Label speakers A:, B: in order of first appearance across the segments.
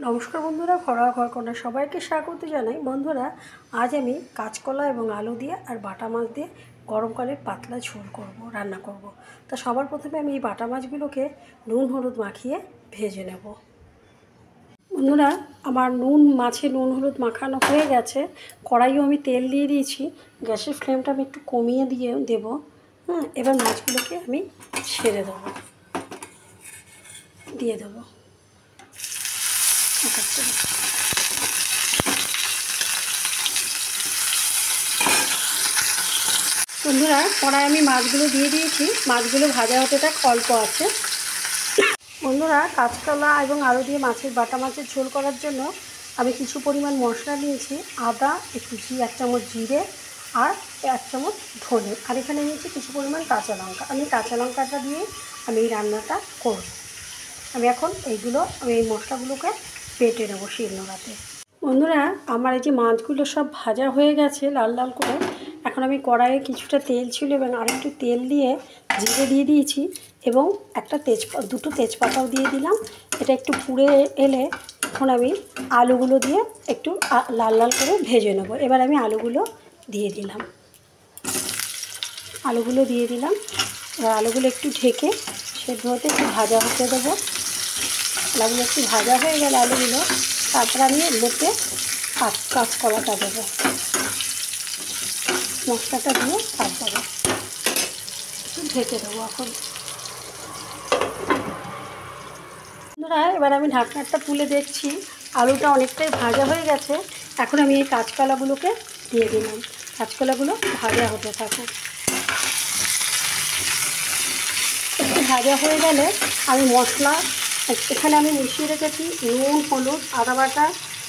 A: নমস্কার বন্ধুরা, ঘরোয়া ঘরকন্যা সবাইকে স্বাগত জানাই। বন্ধুরা, আজ আমি কাঁচকলা এবং আলু দিয়ে আর বাটা মাছ দিয়ে গরমকালের পাতলা ঝোল রান্না করব। তা সবার প্রথমে আমি এই বাটা মাছগুলোকে নুন হলুদ মাখিয়ে ভেজে নেব। বন্ধুরা, আমার মাছে নুন হলুদ মাখানো হয়ে গেছে। কড়াইও আমি তেল দিয়ে দিয়েছি। গ্যাসের ফ্লেমটা আমি একটু কমিয়ে দেবো। এবার মাছগুলোকে আমি ছেড়ে দেবো, দিয়ে দেবো। বন্ধুরা, কড়াই আমি মাছগুলো দিয়ে দিয়েছি। মাছগুলো ভাজা হতে থাক, অল্প আছে। বন্ধুরা, কাঁচকলা এবং আলু দিয়ে বাটা মাছের ঝোল করার জন্য আমি কিছু পরিমাণ মশলা নিয়েছি। আদা, একটু 1 চামচ জিরে আর 1 চামচ ধনে, আর এখানে নিয়েছি কিছু পরিমাণ কাঁচা লঙ্কা। আমি কাঁচা লঙ্কাটা দিয়ে আমি এই রান্নাটা করব। আমি এখন এই মশলাগুলোকে বেটে নেবো শিলনোড়াতে। বন্ধুরা, আমার এই যে মাছগুলো সব ভাজা হয়ে গেছে লাল লাল করে। এখন আমি কড়াইয়ে কিছুটা তেল ছিল এবং আরেকটু তেল দিয়ে জিরে দিয়ে দিয়েছি এবং দুটো তেজপাতাও দিয়ে দিলাম। এটা একটু পুড়ে এলে এখন আমি আলুগুলো দিয়ে একটু লাল লাল করে ভেজে নেব। এবার আমি আলুগুলো দিয়ে দিলাম। এবার আলুগুলো একটু ঢেকে সেদ্ধ হতে একটু ভাজা হতে দেবো। আলুগুলো একটু ভাজা হয়ে গেলে তারপর আমি এর মধ্যে কাঁচকলাটা দেবো, মশলাটা দিয়ে তারপরে একটু ঢেকে দেবো। এখন বন্ধুরা, এবার আমি ঢাকনাটা তুলে দেখছি আলুটা অনেকটাই ভাজা হয়ে গেছে। এখন আমি এই কাঁচকলাগুলোকে দিয়ে দিলাম। কাঁচকলাগুলো ভাজা হতে থাকুক। একটু ভাজা হয়ে গেলে আমি মশলা এখানে আমি মিশিয়ে রেখেছি নুন, হলুদ, আদা বাটা,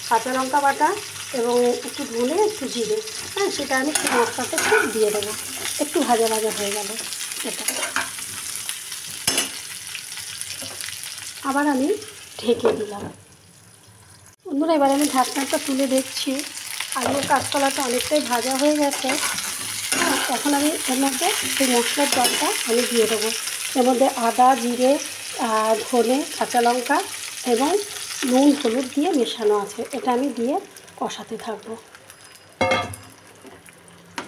A: কাঁচা লঙ্কা বাটা এবং একটু ধনে, একটু জিরে। সেটা আমি মশলাতে একটু দিয়ে দেবো। একটু ভাজা ভাজা হয়ে গেল এটা, আবার আমি ঢেকে দিলাম। বন্ধুরা, এবার আমি ঢাকনাটা তুলে দেখছি আলু কাঁচকলাটা অনেকটাই ভাজা হয়ে গেছে। এখন আমি এর মধ্যে এই মশলার জলটা আমি দিয়ে দেবো। এর মধ্যে আদা, জিরে, ধনে, কাঁচা লঙ্কা এবং নুন হলুদ দিয়ে মেশানো আছে। এটা আমি দিয়ে কষাতে থাকবো।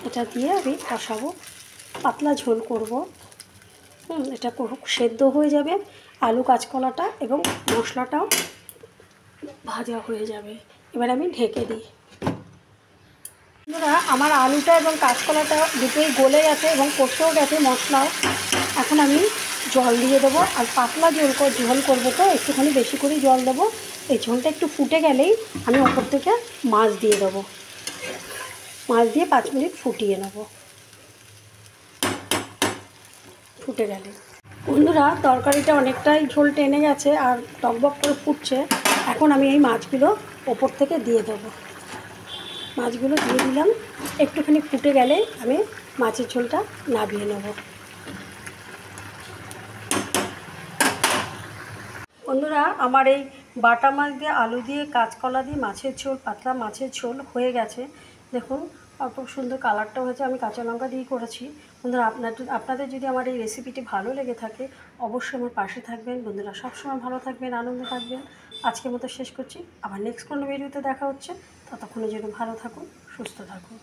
A: এটা দিয়ে আমি কষাবো, পাতলা ঝোল করব। এটা সেদ্ধ হয়ে যাবে, আলু কাঁচকলাটা এবং মশলাটাও ভাজা হয়ে যাবে। এবার আমি ঢেকে দিই। বন্ধুরা, আমার আলুটা এবং কাঁচকলাটা দুটোই গলে গেছে এবং কষেও গেছে মশলাও। এখন আমি জল দিয়ে দেবো। আর পাতলা ঝোল করবো তো একটুখানি বেশি করেই জল দেবো। এই ঝোলটা একটু ফুটে গেলেই আমি ওপর থেকে মাছ দিয়ে দেবো। মাছ দিয়ে 5 মিনিট ফুটিয়ে নেব। ফুটে গেলে বন্ধুরা, তরকারিটা অনেকটাই ঝোল টেনে গেছে আর টকবক করে ফুটছে। এখন আমি এই মাছগুলো ওপর থেকে দিয়ে দেবো। মাছগুলো দিয়ে দিলাম। একটুখানি ফুটে গেলে আমি মাছের ঝোলটা নামিয়ে নেব। বন্ধুরা, আমার এই বাটা মাছ দিয়ে আলু দিয়ে কাঁচকলা দিয়ে মাছের ঝোল, পাতলা মাছের ঝোল হয়ে গেছে। দেখুন, খুব সুন্দর কালারটাও হয়েছে। আমি কাঁচা লঙ্কা দিয়ে করেছি। বন্ধুরা, আপনাদের যদি আমার এই রেসিপিটি ভালো লেগে থাকে অবশ্যই আমার পাশে থাকবেন। বন্ধুরা, সবসময় ভালো থাকবেন, আনন্দে থাকবেন। আজকের মতো শেষ করছি। আবার নেক্সট কোনো ভিডিওতে দেখা হচ্ছে। ততক্ষণের জন্য ভালো থাকুন, সুস্থ থাকুন।